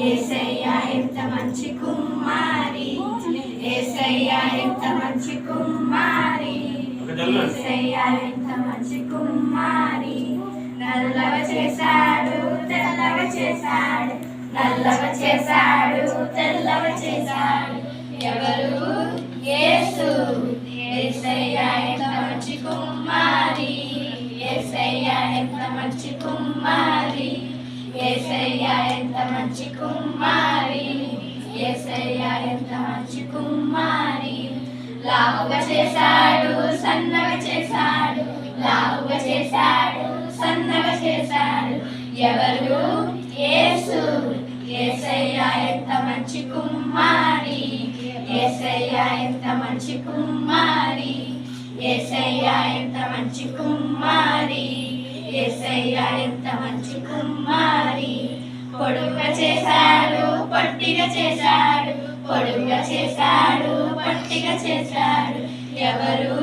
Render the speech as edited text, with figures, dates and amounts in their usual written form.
యేసయ్యా ఎంత మంచి కుమారి, యేసయ్యా ఎంత మంచి కుమారి, యేసయ్యా ఎంత మంచి కుమారి. నల్లవ చేశాడు తెల్లవ చేశాడు, నల్లవ చేశాడు తెల్లవ చేశాడు. ఎవరు? యేసు. యేసయ్యా ఎంత మంచి కుమారి, యేసయ్యా ఎంత మంచి కుమారి, యేసయ్యా ఎంత మంచి కుమారి, యేసయ్యా ఎంత మంచి కుమారి. లావుగా చేశాడు సన్నగా చేశాడు, లావుగా చేశాడు సన్నగా చేశాడు. ఎవరు? యేసు. యేసయ్యా ఎంత మంచి కుమారి, యేసయ్యా ఎంత మంచి కుమారి, యేసయ్యా ఎంత మంచి కుమారి, యేసయ్యా ఎంత మంచి కుమారి. పొడుగ్గా చేశాడు పొట్టిగా చేశాడు, పొడుగ్గా చేశాడు పొట్టిగా చేశాడు. ఎవరు?